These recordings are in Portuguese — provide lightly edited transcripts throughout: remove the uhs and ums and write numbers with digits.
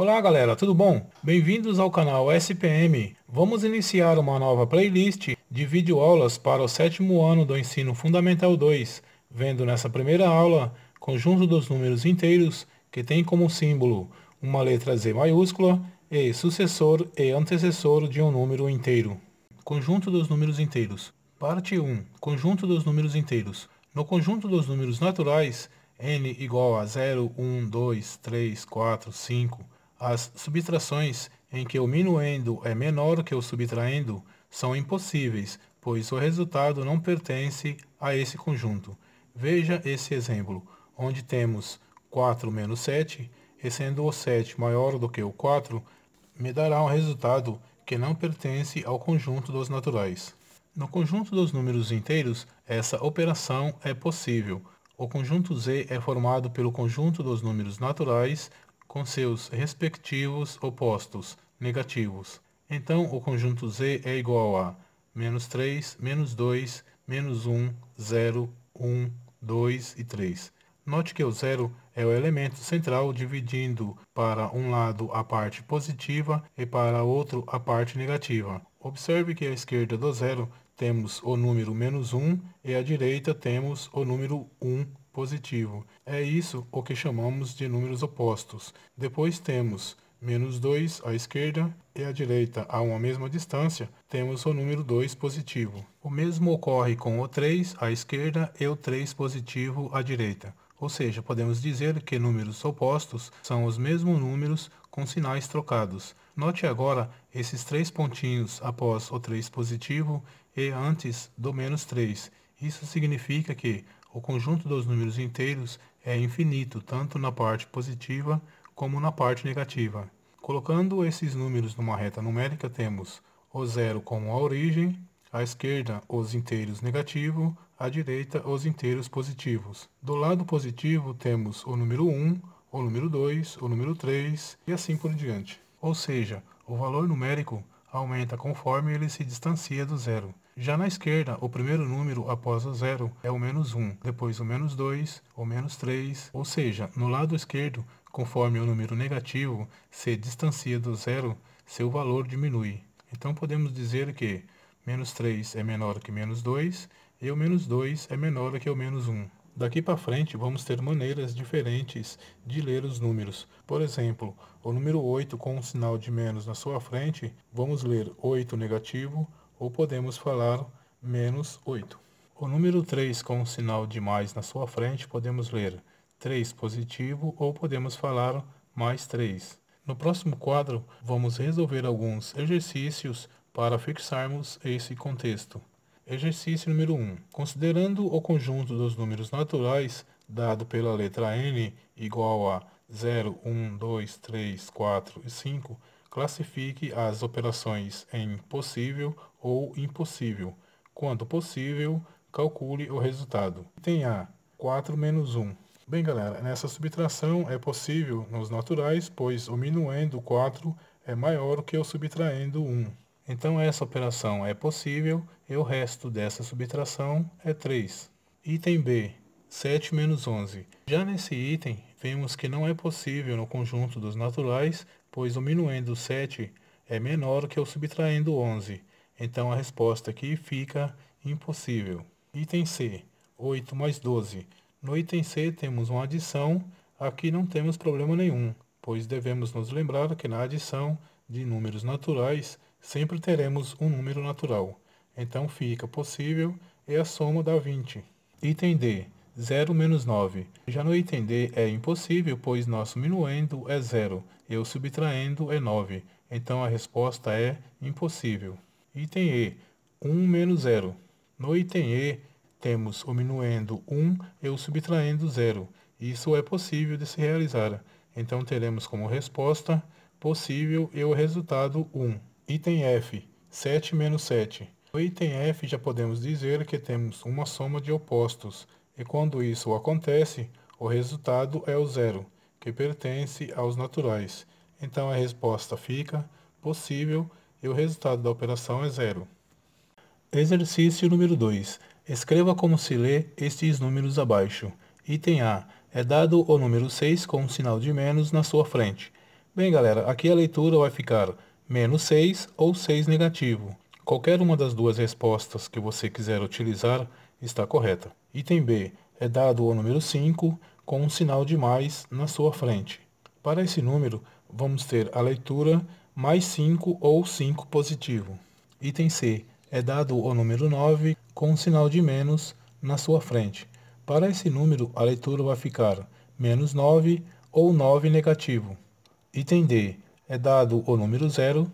Olá galera, tudo bom? Bem-vindos ao canal SPM. Vamos iniciar uma nova playlist de videoaulas para o 7º ano do Ensino Fundamental 2, vendo nessa primeira aula conjunto dos números inteiros que tem como símbolo uma letra Z maiúscula e sucessor e antecessor de um número inteiro. Conjunto dos números inteiros. Parte 1. Conjunto dos números inteiros. No conjunto dos números naturais, n igual a 0, 1, 2, 3, 4, 5, as subtrações em que o minuendo é menor que o subtraendo são impossíveis, pois o resultado não pertence a esse conjunto. Veja esse exemplo, onde temos 4 menos 7, e sendo o 7 maior do que o 4, me dará um resultado que não pertence ao conjunto dos naturais. No conjunto dos números inteiros, essa operação é possível. O conjunto Z é formado pelo conjunto dos números naturais com seus respectivos opostos negativos. Então, o conjunto Z é igual a menos 3, menos 2, menos 1, 0, 1, 2 e 3. Note que o 0 é o elemento central, dividindo para um lado a parte positiva e para outro a parte negativa. Observe que à esquerda do 0 temos o número menos 1 e à direita temos o número 1 positivo. É isso o que chamamos de números opostos. Depois temos menos 2 à esquerda e à direita, a uma mesma distância, temos o número 2 positivo. O mesmo ocorre com o 3 à esquerda e o 3 positivo à direita. Ou seja, podemos dizer que números opostos são os mesmos números com sinais trocados. Note agora esses 3 pontinhos após o 3 positivo e antes do menos 3. Isso significa que o conjunto dos números inteiros é infinito, tanto na parte positiva como na parte negativa. Colocando esses números numa reta numérica, temos o 0 como a origem, à esquerda os inteiros negativos, à direita os inteiros positivos. Do lado positivo temos o número 1, o número 2, o número 3 e assim por diante. Ou seja, o valor numérico aumenta conforme ele se distancia do zero. Já na esquerda, o primeiro número após o zero é o menos 1, depois o menos 2, o menos 3, ou seja, no lado esquerdo, conforme o número negativo se distancia do zero, seu valor diminui. Então podemos dizer que menos 3 é menor que menos 2 e o menos 2 é menor que o menos 1. Daqui para frente vamos ter maneiras diferentes de ler os números. Por exemplo, o número 8 com um sinal de menos na sua frente, vamos ler 8 negativo ou podemos falar menos 8. O número 3 com um sinal de mais na sua frente, podemos ler 3 positivo ou podemos falar mais 3. No próximo quadro, vamos resolver alguns exercícios para fixarmos esse contexto. Exercício número 1. Considerando o conjunto dos números naturais dado pela letra N igual a 0, 1, 2, 3, 4 e 5, classifique as operações em possível ou impossível. Quando possível, calcule o resultado. Item A, 4 menos 1. Bem galera, nessa subtração é possível nos naturais, pois o minuendo 4 é maior que o subtraendo 1. Então essa operação é possível e o resto dessa subtração é 3. Item B, 7 menos 11. Já nesse item, vemos que não é possível no conjunto dos naturais, pois o minuendo 7 é menor que o subtraendo 11. Então a resposta aqui fica impossível. Item C, 8 mais 12. No item C temos uma adição, aqui não temos problema nenhum, pois devemos nos lembrar que na adição de números naturais sempre teremos um número natural. Então fica possível e a soma dá 20. Item D, 0 menos 9. Já no item D é impossível, pois nosso minuendo é 0 e o subtraendo é 9. Então a resposta é impossível. Item E, 1 menos 0. No item E temos o minuendo 1 e o subtraendo 0. Isso é possível de se realizar. Então teremos como resposta possível e o resultado 1. Item F, 7 menos 7. No item F já podemos dizer que temos uma soma de opostos, e quando isso acontece, o resultado é o zero, que pertence aos naturais. Então a resposta fica possível e o resultado da operação é zero. Exercício número 2. Escreva como se lê estes números abaixo. Item A. É dado o número 6 com um sinal de menos na sua frente. Bem, galera, aqui a leitura vai ficar menos 6 ou 6 negativo. Qualquer uma das duas respostas que você quiser utilizar está correta. Item B é dado o número 5 com um sinal de mais na sua frente. Para esse número, vamos ter a leitura mais 5 ou 5 positivo. Item C é dado o número 9 com um sinal de menos na sua frente. Para esse número, a leitura vai ficar menos 9 ou 9 negativo. Item D é dado o número 0.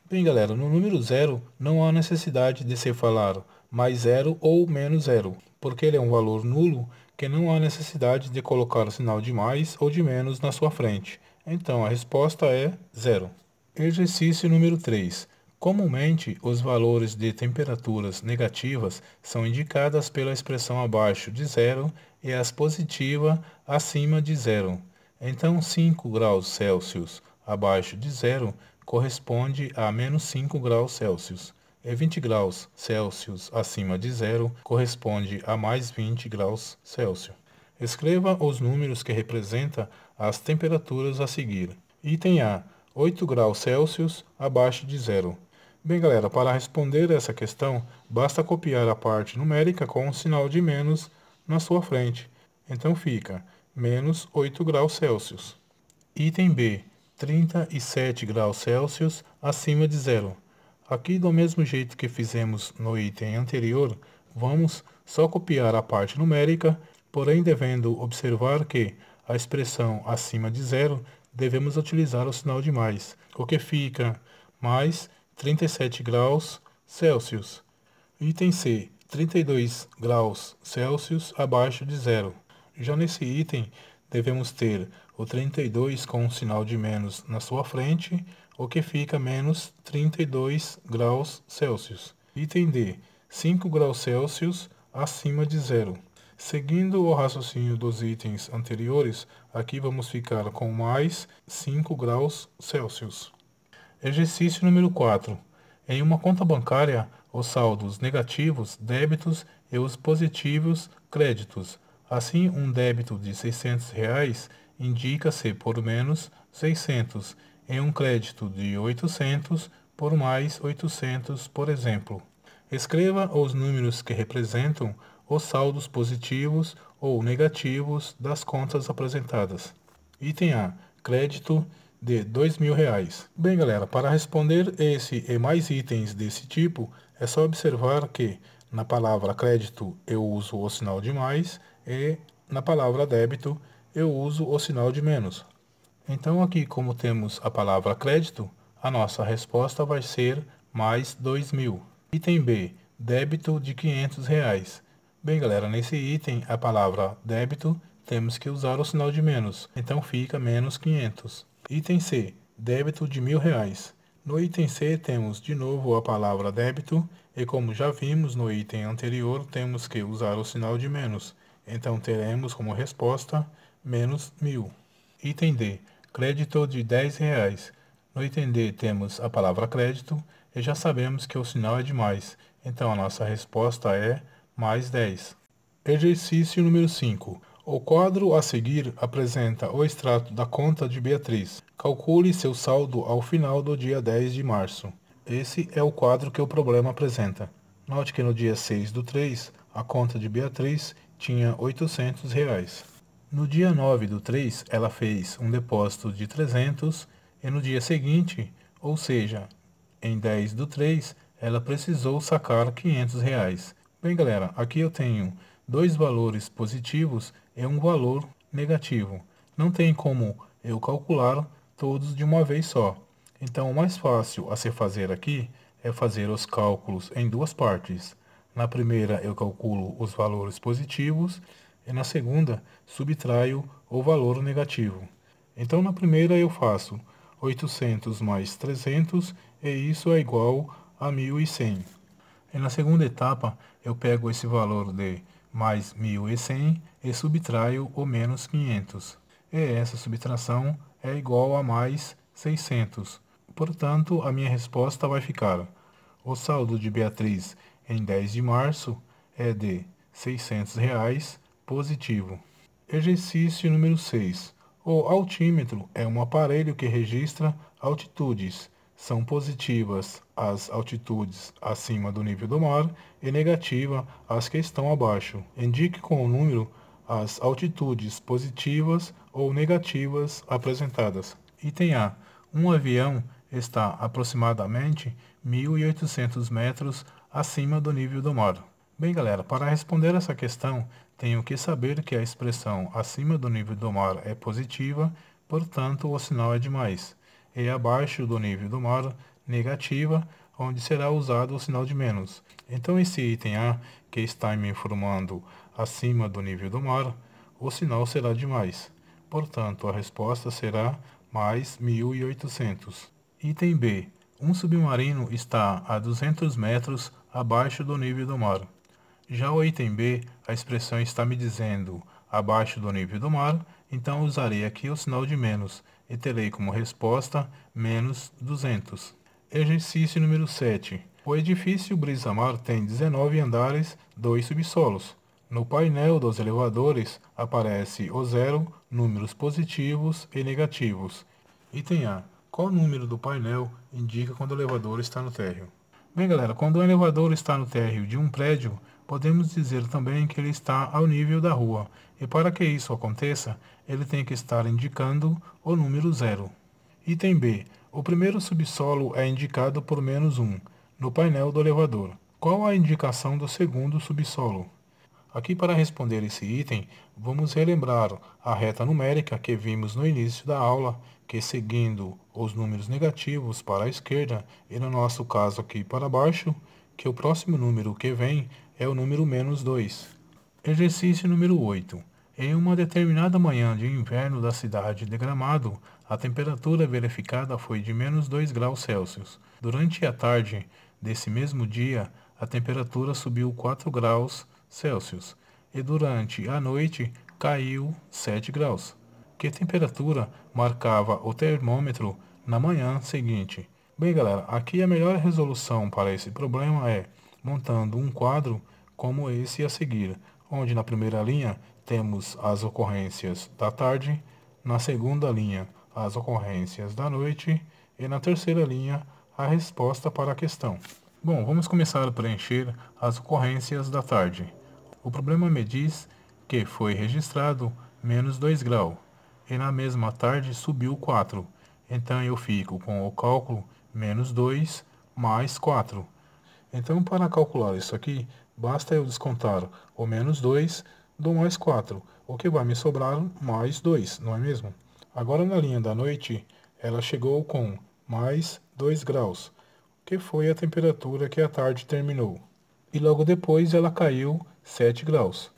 Bem, galera, no número 0 não há necessidade de se falar mais 0 ou menos 0, porque ele é um valor nulo que não há necessidade de colocar o sinal de mais ou de menos na sua frente. Então, a resposta é 0. Exercício número 3. Comumente, os valores de temperaturas negativas são indicadas pela expressão abaixo de 0 e as positivas acima de 0. Então, 5 graus Celsius abaixo de 0 corresponde a menos 5 graus Celsius. E 20 graus Celsius acima de 0 corresponde a mais 20 graus Celsius. Escreva os números que representam as temperaturas a seguir. Item A, 8 graus Celsius abaixo de 0. Bem, galera, para responder essa questão, basta copiar a parte numérica com um sinal de menos na sua frente. Então fica menos 8 graus Celsius. Item B, 37 graus Celsius acima de 0. Aqui, do mesmo jeito que fizemos no item anterior, vamos só copiar a parte numérica, porém devendo observar que a expressão acima de 0 devemos utilizar o sinal de mais, o que fica mais 37 graus Celsius. Item C, 32 graus Celsius abaixo de 0. Já nesse item, devemos ter o 32 com um sinal de menos na sua frente, o que fica menos 32 graus Celsius. Item D, 5 graus Celsius acima de 0. Seguindo o raciocínio dos itens anteriores, aqui vamos ficar com mais 5 graus Celsius. Exercício número 4. Em uma conta bancária, os saldos negativos, débitos, e os positivos, créditos. Assim, um débito de R$ 600 indica-se por menos 600, e um crédito de 800 por mais 800, por exemplo. Escreva os números que representam os saldos positivos ou negativos das contas apresentadas. Item A, crédito de R$ 2.000. Bem, galera, para responder esse e mais itens desse tipo, é só observar que na palavra crédito eu uso o sinal de mais e na palavra débito eu uso o sinal de menos. Então aqui, como temos a palavra crédito, a nossa resposta vai ser mais 2.000. Item B, débito de R$ 500. Bem, galera, nesse item, a palavra débito, temos que usar o sinal de menos, então fica menos 500. Item C, débito de R$ 1.000. No item C temos de novo a palavra débito e, como já vimos no item anterior, temos que usar o sinal de menos. Então teremos como resposta menos 1.000. Item D, crédito de R$ 10. No item D temos a palavra crédito e já sabemos que o sinal é de mais. Então a nossa resposta é mais 10. Exercício número 5. O quadro a seguir apresenta o extrato da conta de Beatriz. Calcule seu saldo ao final do dia 10 de março. Esse é o quadro que o problema apresenta. Note que no dia 6/3, a conta de Beatriz tinha R$ 800. No dia 9/3, ela fez um depósito de 300 e no dia seguinte, ou seja, em 10/3, ela precisou sacar R$ 500. Bem, galera, aqui eu tenho dois valores positivos e um valor negativo. Não tem como eu calcular todos de uma vez só. Então, o mais fácil a se fazer aqui é fazer os cálculos em duas partes. Na primeira, eu calculo os valores positivos e na segunda, subtraio o valor negativo. Então, na primeira, eu faço 800 mais 300 e isso é igual a 1.100. E na segunda etapa, eu pego esse valor de mais 1.100 e subtraio o menos 500. E essa subtração é igual a mais 600. Portanto, a minha resposta vai ficar: o saldo de Beatriz em 10 de março é de R$ 600 positivo. Exercício número 6. O altímetro é um aparelho que registra altitudes. São positivas as altitudes acima do nível do mar e negativa as que estão abaixo. Indique com o número as altitudes positivas ou negativas apresentadas. Item A. Um avião está aproximadamente 1.800 metros acima do nível do mar. Bem, galera, para responder essa questão, tenho que saber que a expressão acima do nível do mar é positiva, portanto o sinal é de mais, e abaixo do nível do mar, negativa, onde será usado o sinal de menos. Então esse item A, que está me informando acima do nível do mar, o sinal será de mais. Portanto, a resposta será mais 1.800. Item B. Um submarino está a 200 metros abaixo do nível do mar. Já o item B, a expressão está me dizendo abaixo do nível do mar, então usarei aqui o sinal de menos e terei como resposta menos 200. Exercício número 7. O edifício Brisa-Mar tem 19 andares, 2 subsolos. No painel dos elevadores aparece o zero, números positivos e negativos. Item A. Qual número do painel indica quando o elevador está no térreo? Bem, galera, quando o elevador está no térreo de um prédio, podemos dizer também que ele está ao nível da rua. E para que isso aconteça, ele tem que estar indicando o número zero. Item B. O primeiro subsolo é indicado por menos 1 no painel do elevador. Qual a indicação do segundo subsolo? Aqui, para responder esse item, vamos relembrar a reta numérica que vimos no início da aula, que seguindo os números negativos para a esquerda e no nosso caso aqui para baixo, que o próximo número que vem é o número menos 2. Exercício número 8. Em uma determinada manhã de inverno da cidade de Gramado, a temperatura verificada foi de menos 2 graus Celsius. Durante a tarde desse mesmo dia, a temperatura subiu 4 graus Celsius e durante a noite caiu 7 graus. Que temperatura marcava o termômetro na manhã seguinte? Bem, galera, aqui a melhor resolução para esse problema é montando um quadro como esse a seguir, onde na primeira linha temos as ocorrências da tarde, na segunda linha as ocorrências da noite e na terceira linha a resposta para a questão. Bom, vamos começar a preencher as ocorrências da tarde. O problema me diz que foi registrado menos 2 graus e na mesma tarde subiu 4. Então eu fico com o cálculo menos 2 mais 4. Então, para calcular isso aqui, basta eu descontar o menos 2 do mais 4, o que vai me sobrar mais 2, não é mesmo? Agora, na linha da noite, ela chegou com mais 2 graus, que foi a temperatura que a tarde terminou. E logo depois ela caiu 7 graus.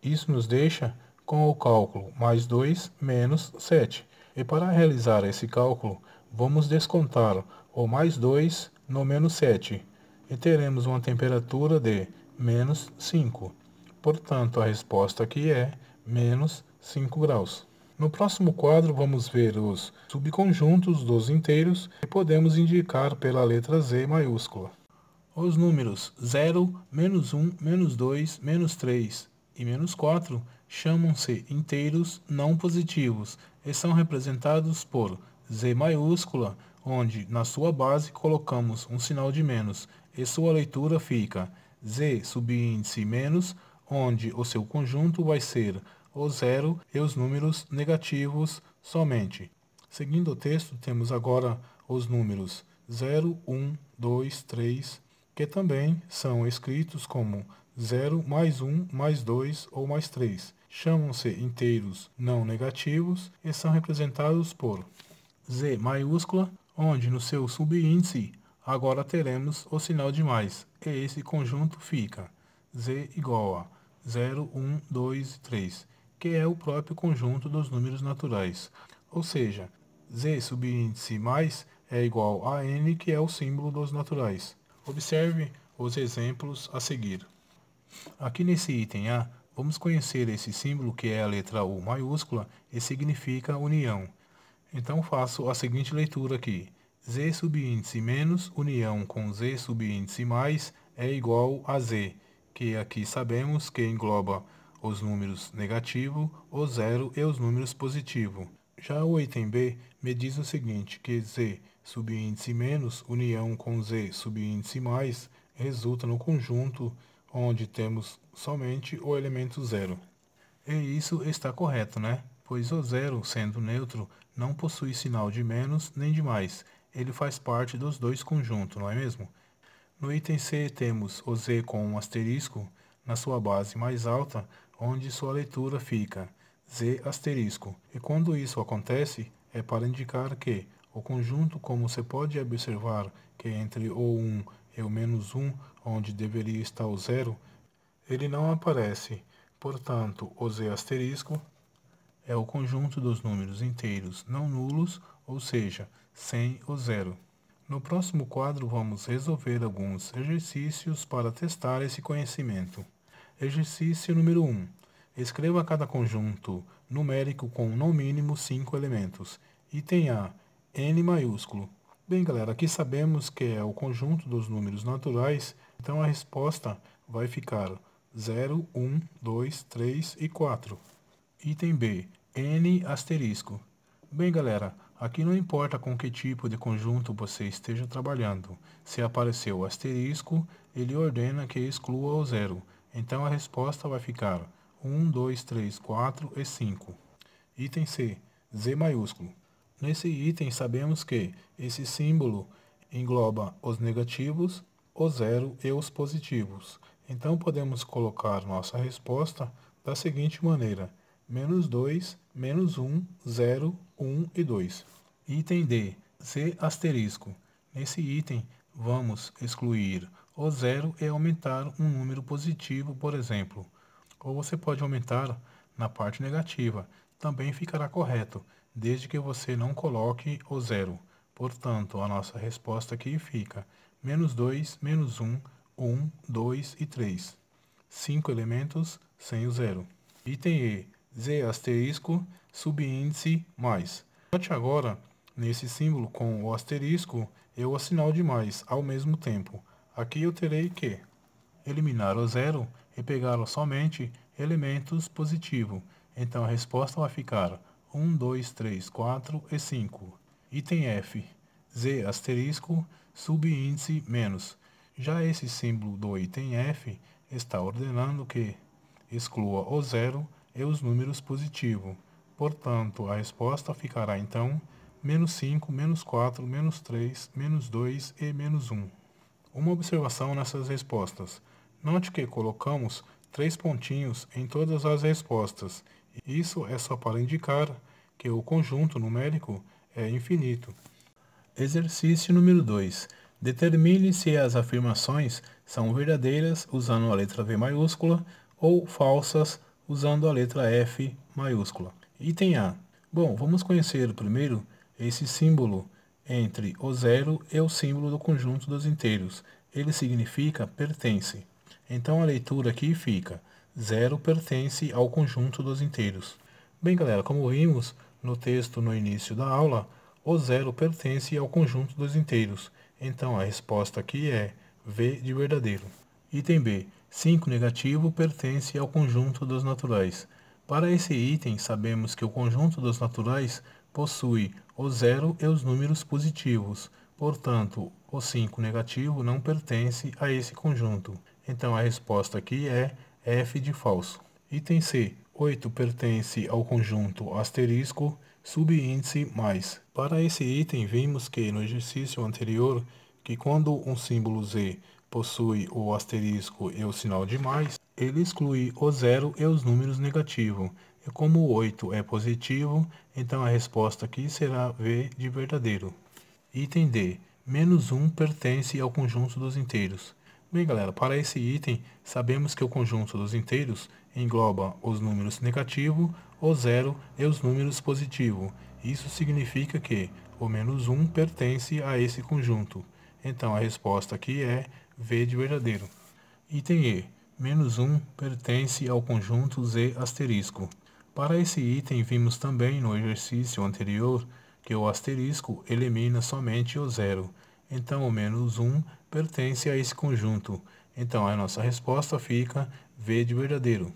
Isso nos deixa com o cálculo mais 2 menos 7. E para realizar esse cálculo, vamos descontar o mais 2 no menos 7 e teremos uma temperatura de menos 5. Portanto, a resposta aqui é menos 5 graus. No próximo quadro, vamos ver os subconjuntos dos inteiros que podemos indicar pela letra Z maiúscula. Os números 0, menos 1, menos 2, menos 3 e menos 4 chamam-se inteiros não positivos e são representados por Z maiúscula, onde na sua base colocamos um sinal de menos e sua leitura fica Z subíndice menos, onde o seu conjunto vai ser o zero e os números negativos somente. Seguindo o texto, temos agora os números 0, 1, 2, 3, que também são escritos como 0 mais 1 mais 2 ou mais 3. Chamam-se inteiros não negativos e são representados por Z maiúscula, onde no seu subíndice agora teremos o sinal de mais, e esse conjunto fica Z igual a 0, 1, 2 e 3, que é o próprio conjunto dos números naturais. Ou seja, Z subíndice mais é igual a N, que é o símbolo dos naturais. Observe os exemplos a seguir. Aqui nesse item A, vamos conhecer esse símbolo que é a letra U maiúscula e significa união. Então faço a seguinte leitura aqui. Z subíndice menos união com Z subíndice mais é igual a Z, que aqui sabemos que engloba os números negativo, o zero e os números positivo. Já o item B me diz o seguinte, que Z subíndice menos união com Z subíndice mais resulta no conjunto onde temos somente o elemento zero. E isso está correto, né? Pois o zero, sendo neutro, não possui sinal de menos nem de mais. Ele faz parte dos dois conjuntos, não é mesmo? No item C temos o Z com um asterisco na sua base mais alta, onde sua leitura fica Z asterisco. E quando isso acontece, é para indicar que o conjunto, como você pode observar que entre o 1 e o menos 1, onde deveria estar o zero, ele não aparece. Portanto, o Z asterisco é o conjunto dos números inteiros não nulos, ou seja, sem o zero. No próximo quadro, vamos resolver alguns exercícios para testar esse conhecimento. Exercício número 1. Escreva cada conjunto numérico com no mínimo 5 elementos. Item A, N maiúsculo. Bem, galera, aqui sabemos que é o conjunto dos números naturais, então a resposta vai ficar 0, 1, 2, 3 e 4. Item B, N asterisco. Bem, galera, aqui não importa com que tipo de conjunto você esteja trabalhando. Se apareceu o asterisco, ele ordena que exclua o zero. Então a resposta vai ficar 1, 2, 3, 4 e 5. Item C, Z maiúsculo. Nesse item sabemos que esse símbolo engloba os negativos, o zero e os positivos. Então podemos colocar nossa resposta da seguinte maneira: menos 2, menos 1, 0, 1 e 2. Item D, Z asterisco. Nesse item, vamos excluir o zero e aumentar um número positivo, por exemplo. Ou você pode aumentar na parte negativa. Também ficará correto, desde que você não coloque o zero. Portanto, a nossa resposta aqui fica menos 2, menos 1, 1, 2 e 3. 5 elementos sem o zero. Item E, Z asterisco, subíndice mais. Note agora, nesse símbolo com o asterisco e o sinal de mais ao mesmo tempo. Aqui eu terei que eliminar o zero e pegar somente elementos positivos. Então a resposta vai ficar 1, 2, 3, 4 e 5. Item F, Z asterisco, subíndice menos. Já esse símbolo do item F está ordenando que exclua o zero e os números positivos. Portanto, a resposta ficará então menos 5, menos 4, menos 3, menos 2 e menos 1. Uma observação nessas respostas. Note que colocamos 3 pontinhos em todas as respostas. Isso é só para indicar que o conjunto numérico é infinito. Exercício número 2. Determine se as afirmações são verdadeiras usando a letra V maiúscula ou falsas usando a letra F maiúscula. Item A. Bom, vamos conhecer primeiro esse símbolo entre o zero e o símbolo do conjunto dos inteiros. Ele significa pertence. Então a leitura aqui fica: zero pertence ao conjunto dos inteiros. Bem, galera, como vimos no texto no início da aula, o zero pertence ao conjunto dos inteiros. Então a resposta aqui é V de verdadeiro. Item B. 5 negativo pertence ao conjunto dos naturais. Para esse item, sabemos que o conjunto dos naturais possui o zero e os números positivos. Portanto, o 5 negativo não pertence a esse conjunto. Então a resposta aqui é F de falso. Item C. 8 pertence ao conjunto asterisco, subíndice mais. Para esse item, vimos que no exercício anterior, que quando um símbolo Z possui o asterisco e o sinal de mais, ele exclui o zero e os números negativos. E como o 8 é positivo, então a resposta aqui será V de verdadeiro. Item D. Menos 1 pertence ao conjunto dos inteiros. Bem, galera, para esse item, sabemos que o conjunto dos inteiros engloba os números negativos, o zero e os números positivos. Isso significa que o menos 1 pertence a esse conjunto. Então a resposta aqui é V de verdadeiro. Item E. Menos 1 pertence ao conjunto Z asterisco. Para esse item, vimos também no exercício anterior que o asterisco elimina somente o zero. Então o menos 1 pertence a esse conjunto. Então a nossa resposta fica V de verdadeiro.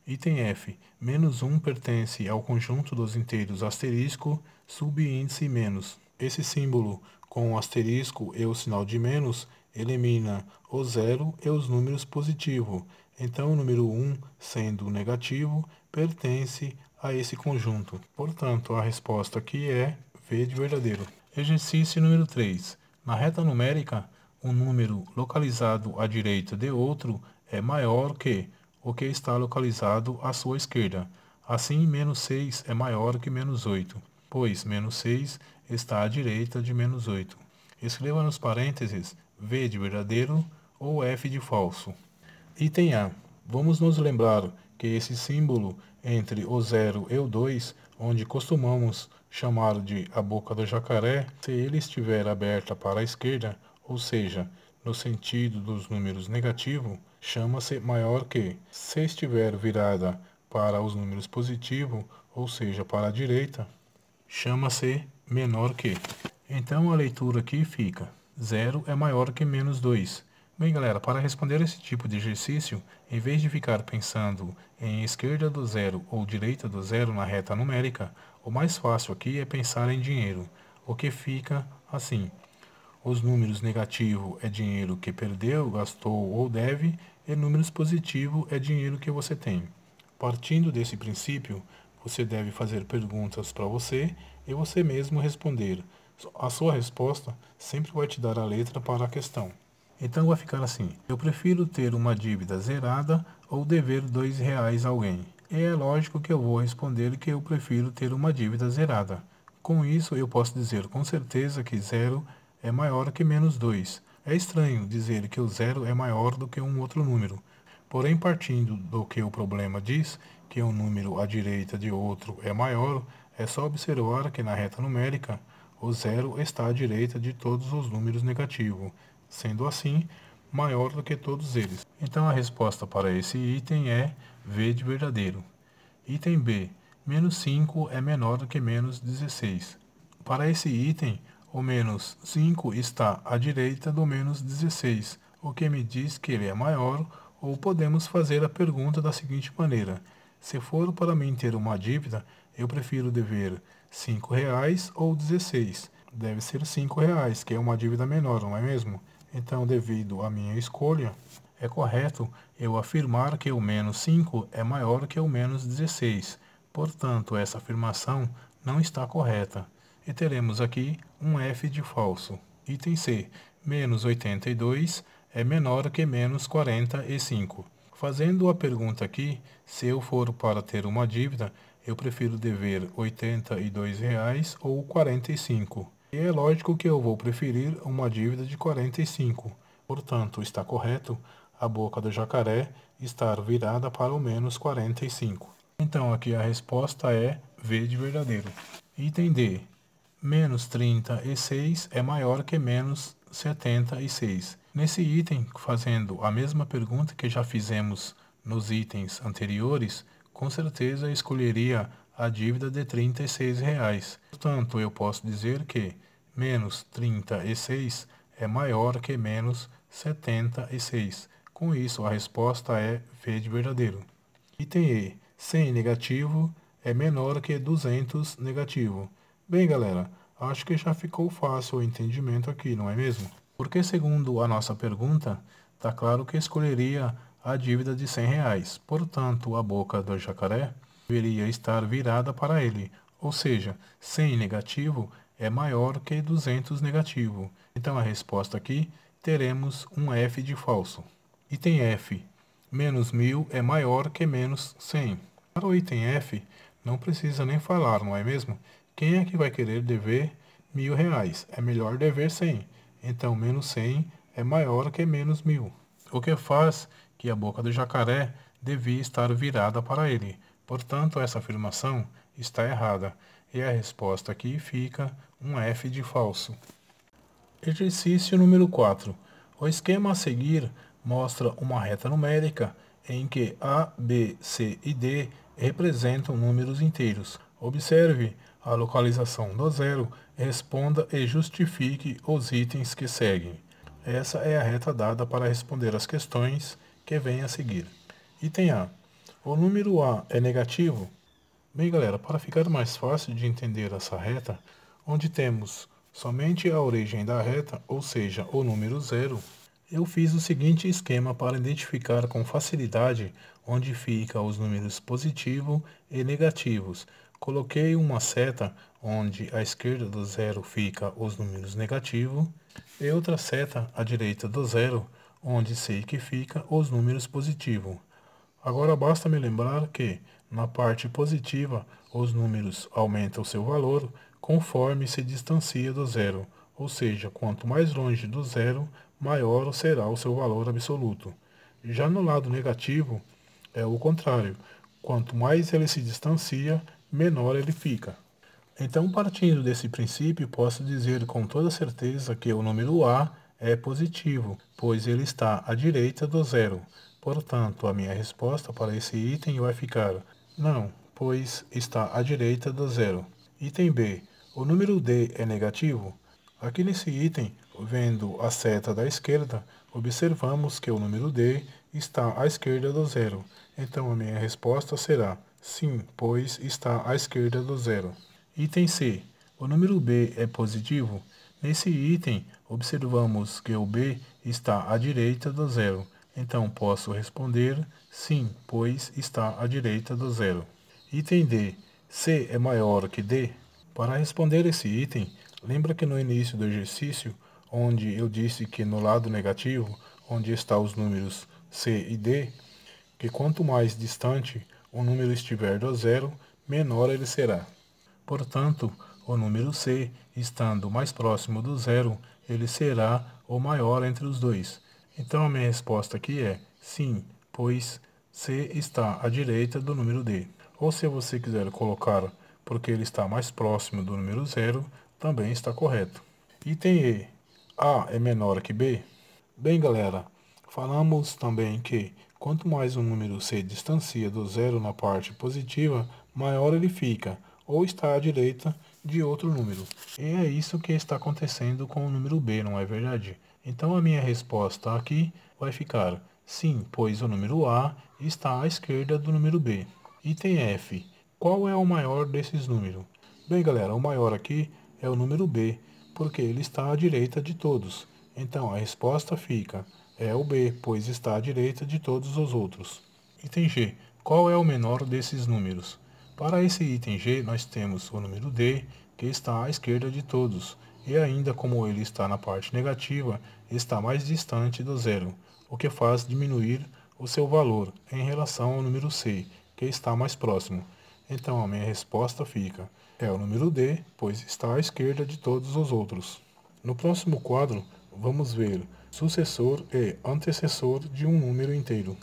Item F. Menos 1 pertence ao conjunto dos inteiros asterisco, subíndice menos. Esse símbolo com o asterisco e o sinal de menos elimina o zero e os números positivos. Então, o número 1, sendo negativo, pertence a esse conjunto. Portanto, a resposta aqui é V de verdadeiro. Exercício número 3. Na reta numérica, um número localizado à direita de outro é maior que o que está localizado à sua esquerda. Assim, menos 6 é maior que menos 8, pois menos 6 está à direita de menos 8. Escreva nos parênteses V de verdadeiro ou F de falso. Item A. Vamos nos lembrar que esse símbolo entre o 0 e o 2, onde costumamos chamar de a boca do jacaré, se ele estiver aberta para a esquerda, ou seja, no sentido dos números negativos, chama-se maior que. Se estiver virada para os números positivos, ou seja, para a direita, chama-se menor que. Então a leitura aqui fica: 0 é maior que menos 2. Bem, galera, para responder esse tipo de exercício, em vez de ficar pensando em esquerda do zero ou direita do zero na reta numérica, o mais fácil aqui é pensar em dinheiro, o que fica assim: os números negativos é dinheiro que perdeu, gastou ou deve, e números positivos é dinheiro que você tem. Partindo desse princípio, você deve fazer perguntas para você e você mesmo responder. A sua resposta sempre vai te dar a letra para a questão. Então vai ficar assim: eu prefiro ter uma dívida zerada ou dever R$ 2 a alguém. E é lógico que eu vou responder que eu prefiro ter uma dívida zerada. Com isso, eu posso dizer com certeza que 0 é maior que menos 2. É estranho dizer que o 0 é maior do que um outro número. Porém, partindo do que o problema diz, que um número à direita de outro é maior, é só observar que na reta numérica, o 0 está à direita de todos os números negativos, sendo assim, maior do que todos eles. Então a resposta para esse item é V de verdadeiro. Item B. Menos 5 é menor do que menos 16. Para esse item, o menos 5 está à direita do menos 16, o que me diz que ele é maior, ou podemos fazer a pergunta da seguinte maneira: se for para mim ter uma dívida, eu prefiro dever R$ 5 ou 16. Deve ser R$ 5, que é uma dívida menor, não é mesmo? Então, devido à minha escolha, é correto eu afirmar que o menos 5 é maior que o menos 16. Portanto, essa afirmação não está correta. E teremos aqui um F de falso. Item C. Menos 82 é menor que menos 45. Fazendo a pergunta aqui, se eu for para ter uma dívida, eu prefiro dever R$ 82 ou 45. E é lógico que eu vou preferir uma dívida de 45. Portanto, está correto a boca do jacaré estar virada para o menos 45. Então, aqui a resposta é V de verdadeiro. Item D. Menos 36 é maior que menos 76. Nesse item, fazendo a mesma pergunta que já fizemos nos itens anteriores, com certeza escolheria a dívida de R$ 36. Portanto, eu posso dizer que menos 36 é maior que menos 76. Com isso, a resposta é V de verdadeiro. Item E. 100 negativo é menor que 200 negativo. Bem, galera, acho que já ficou fácil o entendimento aqui, não é mesmo? Porque, segundo a nossa pergunta, está claro que escolheria a dívida de R$ 100. Portanto, a boca do jacaré deveria estar virada para ele. Ou seja, 100 negativo é maior que 200 negativo. Então, a resposta aqui, teremos um F de falso. Item F. Menos 1000 é maior que menos 100. Para o item F, não precisa nem falar, não é mesmo? Quem é que vai querer dever R$ 1000? É melhor dever 100. Então, menos 100 é maior que menos 1000. O que faz que a boca do jacaré devia estar virada para ele. Portanto, essa afirmação está errada. E a resposta aqui fica um F de falso. Exercício número 4. O esquema a seguir mostra uma reta numérica em que A, B, C e D representam números inteiros. Observe a localização do zero, responda e justifique os itens que seguem. Essa é a reta dada para responder as questões que vêm a seguir. Item A. O número A é negativo? Bem, galera, para ficar mais fácil de entender essa reta, onde temos somente a origem da reta, ou seja, o número zero, eu fiz o seguinte esquema para identificar com facilidade onde fica os números positivo e negativos. Coloquei uma seta onde à esquerda do zero fica os números negativos e outra seta à direita do zero, onde sei que fica os números positivos. Agora basta me lembrar que, na parte positiva, os números aumentam seu valor conforme se distancia do zero, ou seja, quanto mais longe do zero, maior será o seu valor absoluto. Já no lado negativo, é o contrário. Quanto mais ele se distancia, menor ele fica. Então, partindo desse princípio, posso dizer com toda certeza que o número A é positivo, pois ele está à direita do zero. Portanto, a minha resposta para esse item vai ficar não, pois está à direita do zero. Item B. O número D é negativo? Aqui nesse item, vendo a seta da esquerda, observamos que o número D está à esquerda do zero. Então, a minha resposta será sim, pois está à esquerda do zero. Item C. O número B é positivo? Nesse item, observamos que o B está à direita do zero. Então, posso responder sim, pois está à direita do zero. Item D. C é maior que D? Para responder esse item, lembra que no início do exercício, onde eu disse que no lado negativo, onde estão os números C e D, que quanto mais distante o número estiver do zero, menor ele será. Portanto, o número C, estando mais próximo do zero, ele será o maior entre os dois. Então a minha resposta aqui é sim, pois C está à direita do número D. Ou se você quiser colocar porque ele está mais próximo do número zero, também está correto. Item E. A é menor que B? Bem, galera, falamos também que quanto mais o número se distancia do zero na parte positiva, maior ele fica, ou está à direita de outro número. E é isso que está acontecendo com o número B, não é verdade? Então a minha resposta aqui vai ficar sim, pois o número A está à esquerda do número B. Item F. Qual é o maior desses números? Bem, galera, o maior aqui é o número B, porque ele está à direita de todos. Então a resposta fica é o B, pois está à direita de todos os outros. Item G. Qual é o menor desses números? Para esse item G, nós temos o número D, que está à esquerda de todos, e ainda como ele está na parte negativa, está mais distante do zero, o que faz diminuir o seu valor em relação ao número C, que está mais próximo. Então a minha resposta fica é o número D, pois está à esquerda de todos os outros. No próximo quadro, vamos ver sucessor e antecessor de um número inteiro.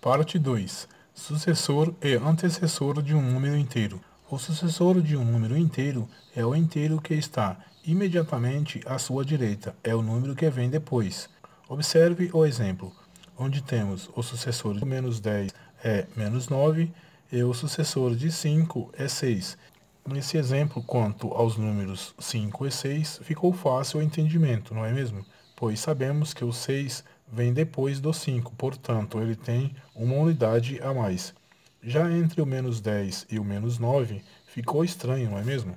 Parte 2. Sucessor e antecessor de um número inteiro. O sucessor de um número inteiro é o inteiro que está imediatamente à sua direita, é o número que vem depois. Observe o exemplo, onde temos o sucessor de menos 10 é menos 9 e o sucessor de 5 é 6. Nesse exemplo, quanto aos números 5 e 6, ficou fácil o entendimento, não é mesmo? Pois sabemos que o 6 vem depois do 5, portanto, ele tem uma unidade a mais. Já entre o menos 10 e o menos 9, ficou estranho, não é mesmo?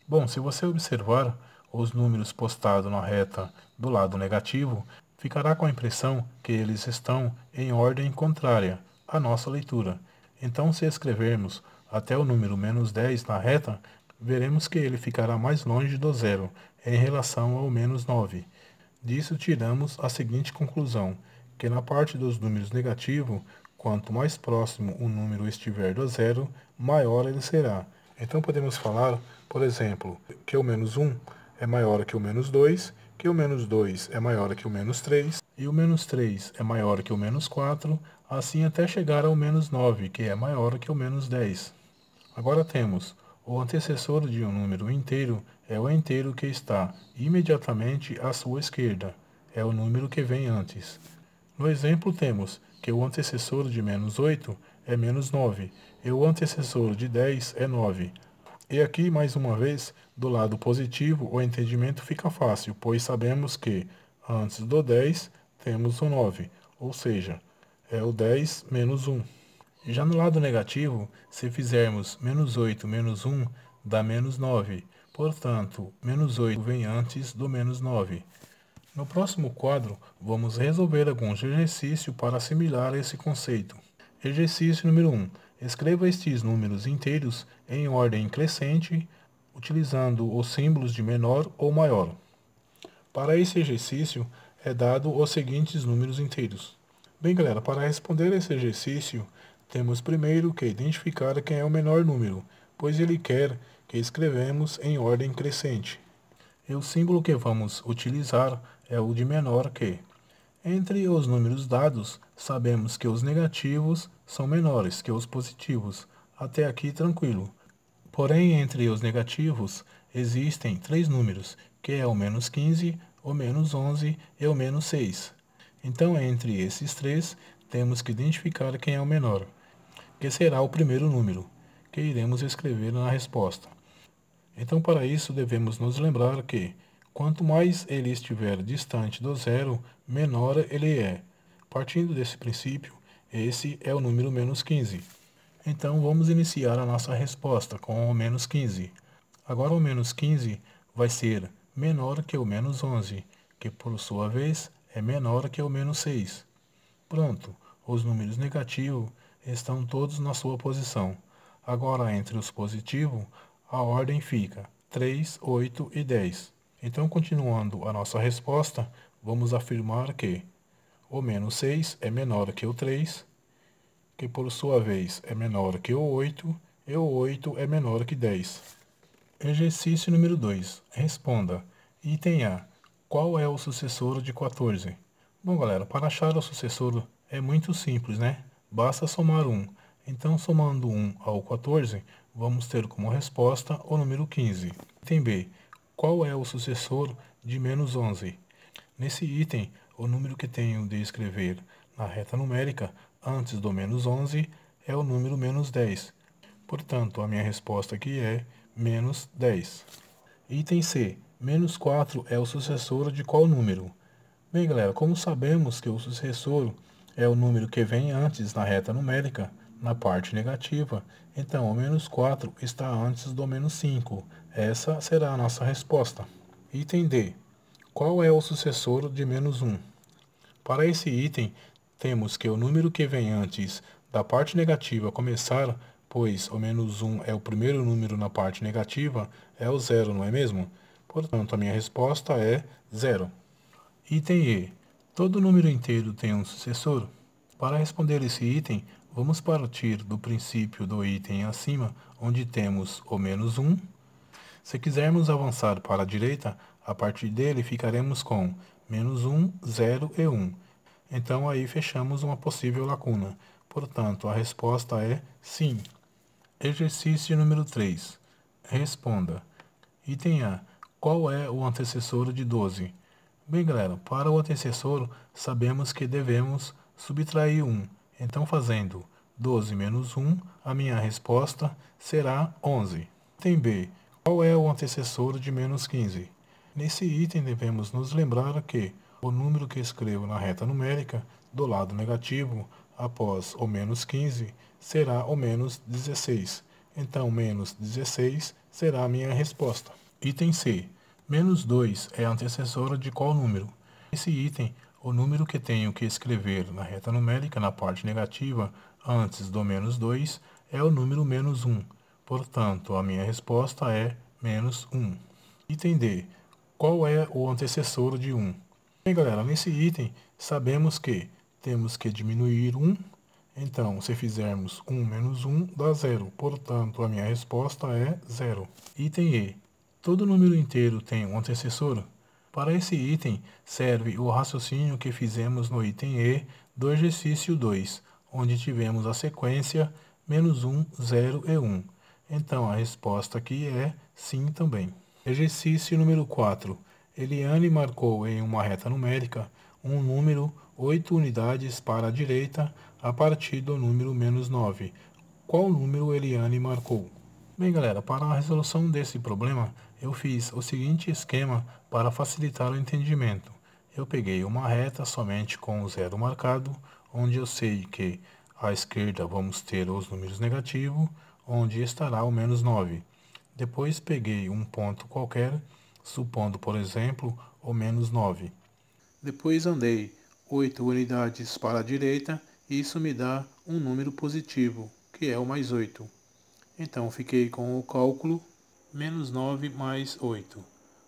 Bom, se você observar os números postados na reta do lado negativo, ficará com a impressão que eles estão em ordem contrária à nossa leitura. Então, se escrevermos até o número menos 10 na reta, veremos que ele ficará mais longe do zero em relação ao menos 9. Disso tiramos a seguinte conclusão, que na parte dos números negativos, quanto mais próximo o número estiver do zero, maior ele será. Então podemos falar, por exemplo, que o menos 1 é maior que o menos 2, que o menos 2 é maior que o menos 3, e o menos 3 é maior que o menos 4, assim até chegar ao menos 9, que é maior que o menos 10. Agora temos o antecessor de um número inteiro é o inteiro que está imediatamente à sua esquerda, é o número que vem antes. No exemplo temos que o antecessor de menos 8 é menos 9, e o antecessor de 10 é 9. E aqui, mais uma vez, do lado positivo, o entendimento fica fácil, pois sabemos que antes do 10 temos o 9, ou seja, é o 10 menos 1. Já no lado negativo, se fizermos menos 8 menos 1, dá menos 9. Portanto, menos 8 vem antes do menos 9. No próximo quadro, vamos resolver alguns exercícios para assimilar esse conceito. Exercício número 1. Escreva estes números inteiros em ordem crescente, utilizando os símbolos de menor ou maior. Para esse exercício, é dado os seguintes números inteiros. Bem, galera, para responder esse exercício, temos primeiro que identificar quem é o menor número, pois ele quer que escrevemos em ordem crescente. E o símbolo que vamos utilizar é o de menor que. Entre os números dados, sabemos que os negativos são menores que os positivos. Até aqui tranquilo. Porém, entre os negativos, existem três números, que é o menos 15, o menos 11 e o menos 6. Então, entre esses três, temos que identificar quem é o menor, que será o primeiro número, que iremos escrever na resposta. Então, para isso, devemos nos lembrar que, quanto mais ele estiver distante do zero, menor ele é. Partindo desse princípio, esse é o número menos 15. Então, vamos iniciar a nossa resposta com o menos 15. Agora, o menos 15 vai ser menor que o menos 11, que, por sua vez, é menor que o menos 6. Pronto, os números negativos estão todos na sua posição. Agora, entre os positivos, a ordem fica 3, 8 e 10. Então, continuando a nossa resposta, vamos afirmar que o menos 6 é menor que o 3, que por sua vez é menor que o 8, e o 8 é menor que 10. Exercício número 2. Responda. Item A. Qual é o sucessor de 14? Bom, galera, para achar o sucessor é muito simples, né? Basta somar 1. Então, somando 1 ao 14, vamos ter como resposta o número 15. Item B. Qual é o sucessor de menos 11? Nesse item, o número que tenho de escrever na reta numérica antes do menos 11 é o número menos 10. Portanto, a minha resposta aqui é menos 10. Item C. Menos 4 é o sucessor de qual número? Bem, galera, como sabemos que o sucessor é o número que vem antes na reta numérica, na parte negativa, então o menos 4 está antes do menos 5. Essa será a nossa resposta. Item D. Qual é o sucessor de menos 1? Para esse item, temos que o número que vem antes da parte negativa começar, pois o menos 1 é o primeiro número na parte negativa, é o 0, não é mesmo? Portanto, a minha resposta é 0. Item E. Todo número inteiro tem um sucessor? Para responder esse item, vamos partir do princípio do item acima, onde temos o menos 1. Se quisermos avançar para a direita, a partir dele ficaremos com menos 1, 0 e 1. Então aí fechamos uma possível lacuna. Portanto, a resposta é sim. Exercício número 3. Responda. Item A. Qual é o antecessor de 12? Bem, galera, para o antecessor, sabemos que devemos subtrair 1. Então, fazendo 12 menos 1, a minha resposta será 11. Item B. Qual é o antecessor de menos 15? Nesse item, devemos nos lembrar que o número que escrevo na reta numérica, do lado negativo, após o menos 15, será o menos 16. Então, menos 16 será a minha resposta. Item C. Menos 2 é antecessor de qual número? Nesse item, o número que tenho que escrever na reta numérica, na parte negativa, antes do menos 2, é o número menos 1. Portanto, a minha resposta é menos 1. Item D. Qual é o antecessor de 1? Bem, galera, nesse item, sabemos que temos que diminuir 1. Então, se fizermos 1 menos 1, dá 0. Portanto, a minha resposta é 0. Item E. Todo número inteiro tem um antecessor? Para esse item, serve o raciocínio que fizemos no item E do exercício 2, onde tivemos a sequência menos 1, 0 e 1. Então, a resposta aqui é sim também. Exercício número 4. Eliane marcou em uma reta numérica um número 8 unidades para a direita a partir do número menos 9. Qual número Eliane marcou? Bem, galera, para a resolução desse problema, eu fiz o seguinte esquema para facilitar o entendimento. Eu peguei uma reta somente com o zero marcado, onde eu sei que À esquerda vamos ter os números negativos, onde estará o menos 9. Depois peguei um ponto qualquer, supondo, por exemplo, o menos 9. Depois andei 8 unidades para a direita e isso me dá um número positivo, que é o mais 8. Então fiquei com o cálculo menos 9 mais 8.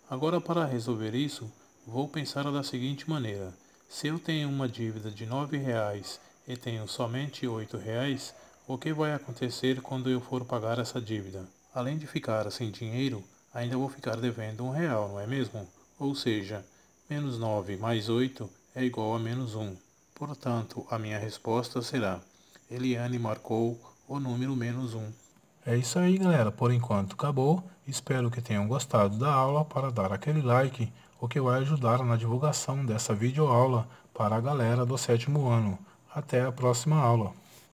Agora, para resolver isso, vou pensar da seguinte maneira: se eu tenho uma dívida de R$ 9 e tenho somente R$ 8, o que vai acontecer quando eu for pagar essa dívida? Além de ficar sem dinheiro, ainda vou ficar devendo R$ 1, não é mesmo? Ou seja, menos 9 mais 8 é igual a menos 1. Portanto, a minha resposta será: Eliane marcou o número menos 1. É isso aí, galera. Por enquanto acabou. Espero que tenham gostado da aula para dar aquele like, o que vai ajudar na divulgação dessa videoaula para a galera do 7º ano. Até a próxima aula.